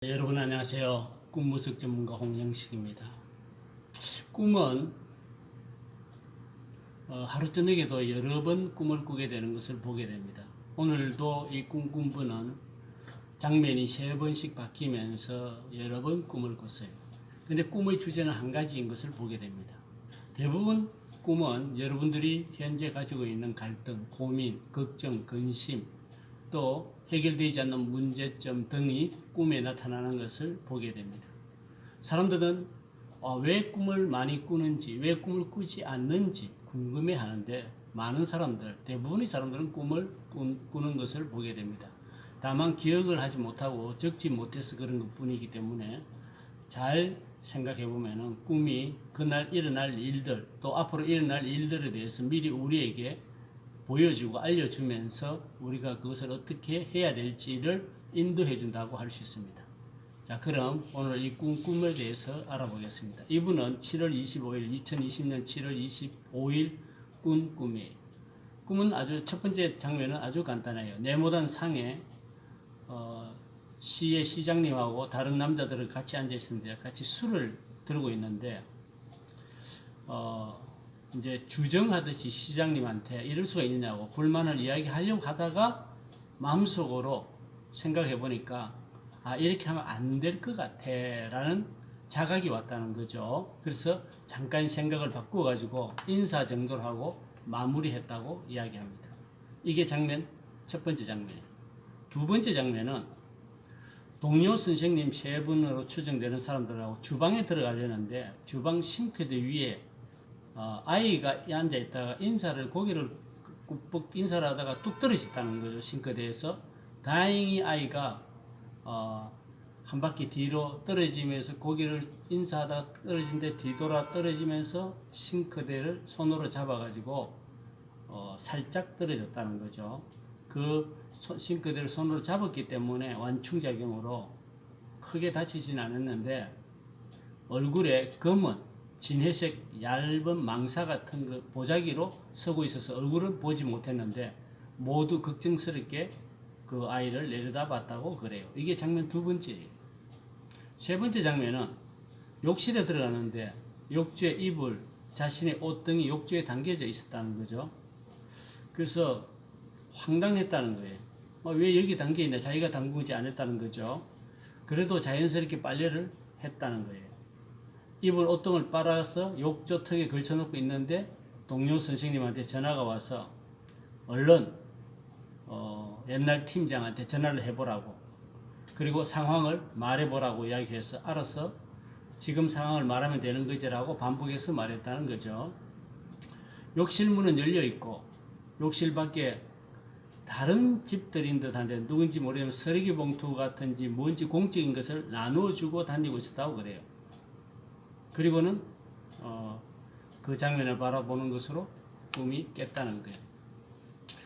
여러분 안녕하세요. 꿈무석 전문가 홍영식입니다. 꿈은 하루 저녁에도 여러 번 꿈을 꾸게 되는 것을 보게 됩니다. 오늘도 이 꿈 꾼 분은 장면이 3번씩 바뀌면서 여러 번 꿈을 꿨어요. 근데 꿈의 주제는 한 가지인 것을 보게 됩니다. 대부분 꿈은 여러분들이 현재 가지고 있는 갈등, 고민, 걱정, 근심, 또 해결되지 않는 문제점 등이 꿈에 나타나는 것을 보게 됩니다. 사람들은 왜 꿈을 많이 꾸는지, 왜 꿈을 꾸지 않는지 궁금해 하는데, 많은 사람들, 대부분의 사람들은 꿈을 꾸는 것을 보게 됩니다. 다만 기억을 하지 못하고 적지 못해서 그런 것 뿐이기 때문에 잘 생각해 보면은 꿈이 그날 일어날 일들, 또 앞으로 일어날 일들에 대해서 미리 우리에게 보여주고 알려주면서 우리가 그것을 어떻게 해야 될지를 인도해 준다고 할 수 있습니다. 자, 그럼 오늘 이 꿈에 대해서 알아보겠습니다. 이분은 7월 25일, 2020년 7월 25일 꾼 꿈이에요. 꿈은 첫 번째 장면은 아주 간단해요. 네모단 상에 시의 시장님하고 다른 남자들은 같이 앉아 있는데, 같이 술을 들고 있는데, 이제 주정하듯이 시장님한테 이럴 수가 있느냐고 불만을 이야기하려고 하다가 마음속으로 생각해 보니까 이렇게 하면 안 될 것 같아 라는 자각이 왔다는 거죠. 그래서 잠깐 생각을 바꾸어 가지고 인사 정도를 하고 마무리했다고 이야기합니다. 이게 첫 번째 장면이에요. 두 번째 장면은 동료 선생님 3분으로 추정되는 사람들하고 주방에 들어가려는데, 주방 싱크대 위에 아이가 앉아 있다가 고개를 꾹꾹 인사를 하다가 뚝 떨어졌다는 거죠. 싱크대에서. 다행히 아이가 한 바퀴 뒤로 떨어지면서 고개를 인사하다가 떨어진데 뒤돌아 떨어지면서 싱크대를 손으로 잡아가지고 살짝 떨어졌다는 거죠. 그 싱크대를 손으로 잡았기 때문에 완충작용으로 크게 다치진 않았는데, 얼굴에 검은 진회색 얇은 망사 같은 그 보자기로 서고 있어서 얼굴을 보지 못했는데, 모두 걱정스럽게 그 아이를 내려다봤다고 그래요. 이게 장면 두 번째예요. 세 번째 장면은 욕실에 들어가는데 욕조에 이불, 자신의 옷 등이 욕조에 담겨져 있었다는 거죠. 그래서 황당했다는 거예요. 왜 여기 담겨 있냐? 자기가 담그지 않았다는 거죠. 그래도 자연스럽게 빨래를 했다는 거예요. 이불 옷등을 빨아서 욕조 턱에 걸쳐놓고 있는데 동료 선생님한테 전화가 와서 얼른 옛날 팀장한테 전화를 해보라고, 그리고 상황을 말해보라고 이야기해서 알아서 지금 상황을 말하면 되는 거지라고 반복해서 말했다는 거죠. 욕실 문은 열려있고 욕실 밖에 다른 집들인 듯한데 누군지 모르면 쓰레기 봉투 같은지 뭔지 공적인 것을 나누어주고 다니고 있었다고 그래요. 그리고는 그 장면을 바라보는 것으로 꿈이 깼다는 거예요.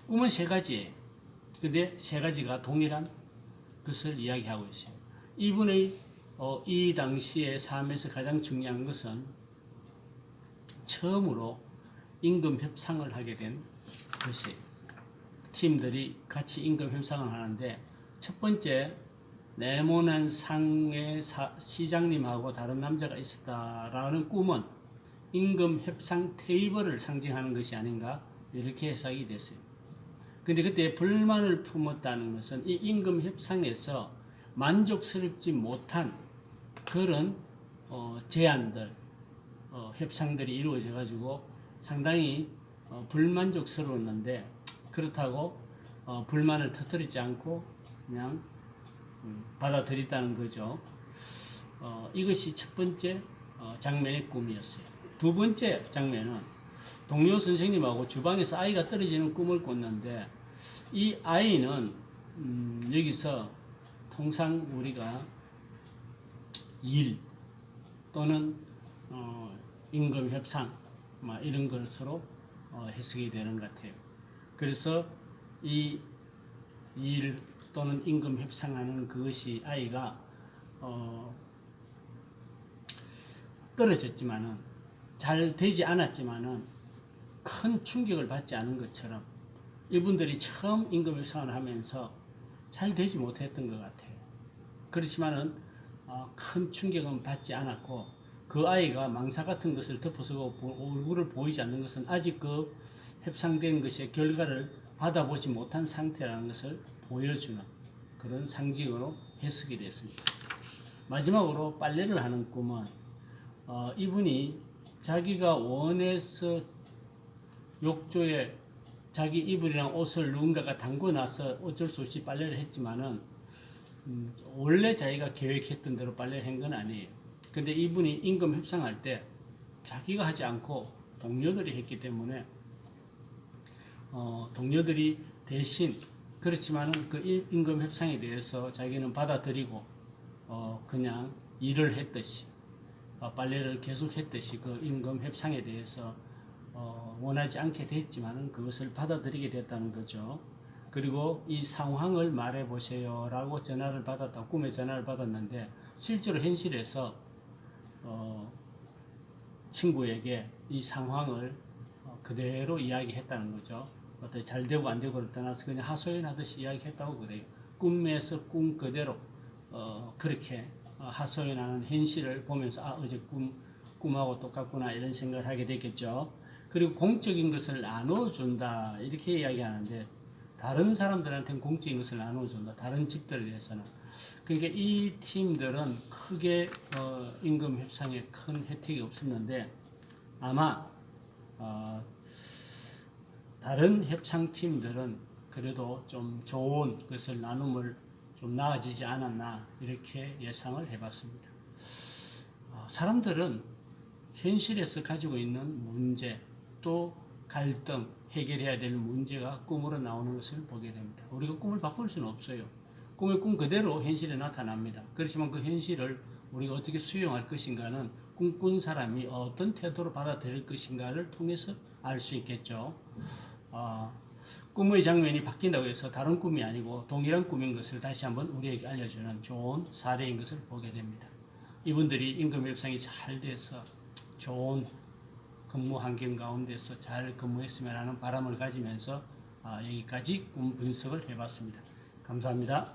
꿈은 3가지예요. 근데 3가지가 동일한 것을 이야기하고 있어요. 이분의 이 당시의 삶에서 가장 중요한 것은 처음으로 임금 협상을 하게 된 것이에요. 팀들이 같이 임금 협상을 하는데, 첫 번째 네모난 상의 시장님하고 다른 남자가 있었다라는 꿈은 임금 협상 테이블을 상징하는 것이 아닌가, 이렇게 해석이 됐어요. 근데 그때 불만을 품었다는 것은 이 임금 협상에서 만족스럽지 못한 그런 제안들, 협상들이 이루어져 가지고 상당히 불만족스러웠는데, 그렇다고 불만을 터뜨리지 않고 그냥 받아들였다는 거죠. 이것이 첫 번째 장면의 꿈이었어요. 두 번째 장면은 동료 선생님하고 주방에서 아이가 떨어지는 꿈을 꿨는데, 이 아이는 여기서 통상 우리가 일 또는 임금 협상 이런 것으로 해석이 되는 것 같아요. 그래서 이 일 또는 임금 협상하는 그것이 아이가 떨어졌지만은, 잘 되지 않았지만은 큰 충격을 받지 않은 것처럼 이분들이 처음 임금 협상을 하면서 잘 되지 못했던 것 같아요. 그렇지만은 큰 충격은 받지 않았고 그 아이가 망사 같은 것을 덮어서고 얼굴을 보이지 않는 것은 아직 그 협상된 것의 결과를 받아보지 못한 상태라는 것을 보여주는 그런 상징으로 해석이 됐습니다. 마지막으로 빨래를 하는 꿈은 이분이 자기가 원해서 욕조에 자기 이불이랑 옷을 누군가가 담고 나서 어쩔 수 없이 빨래를 했지만은 원래 자기가 계획했던 대로 빨래를 한 건 아니에요. 근데 이분이 임금 협상할 때 자기가 하지 않고 동료들이 했기 때문에 동료들이 대신 그렇지만은 그 임금 협상에 대해서 자기는 받아들이고 그냥 일을 했듯이 빨래를 계속 했듯이 그 임금 협상에 대해서 원하지 않게 됐지만은 그것을 받아들이게 됐다는 거죠. 그리고 이 상황을 말해 보세요 라고 전화를 받았다. 꿈에 전화를 받았는데 실제로 현실에서 친구에게 이 상황을 그대로 이야기했다는 거죠. 어떻게 잘 되고 안 되고를 떠나서 그냥 하소연하듯이 이야기했다고 그래요. 꿈에서 꿈 그대로 그렇게 하소연하는 현실을 보면서 어제 꿈하고 똑같구나 이런 생각을 하게 됐겠죠. 그리고 공적인 것을 나눠준다 이렇게 이야기하는데 다른 사람들한테는 공적인 것을 나눠준다. 다른 집들에 대해서는. 그러니까 이 팀들은 크게 임금 협상에 큰 혜택이 없었는데 아마 다른 협상팀들은 그래도 좀 좋은 것을 나눔을 좀 나아지지 않았나 이렇게 예상을 해봤습니다. 사람들은 현실에서 가지고 있는 문제 또 갈등 해결해야 될 문제가 꿈으로 나오는 것을 보게 됩니다. 우리가 꿈을 바꿀 수는 없어요. 꿈의 꿈 그대로 현실에 나타납니다. 그렇지만 그 현실을 우리가 어떻게 수용할 것인가는 꿈꾼 사람이 어떤 태도로 받아들일 것인가를 통해서 알 수 있겠죠. 꿈의 장면이 바뀐다고 해서 다른 꿈이 아니고 동일한 꿈인 것을 다시 한번 우리에게 알려주는 좋은 사례인 것을 보게 됩니다. 이분들이 임금 협상이 잘 돼서 좋은 근무 환경 가운데서 잘 근무했으면 하는 바람을 가지면서 여기까지 꿈 분석을 해봤습니다. 감사합니다.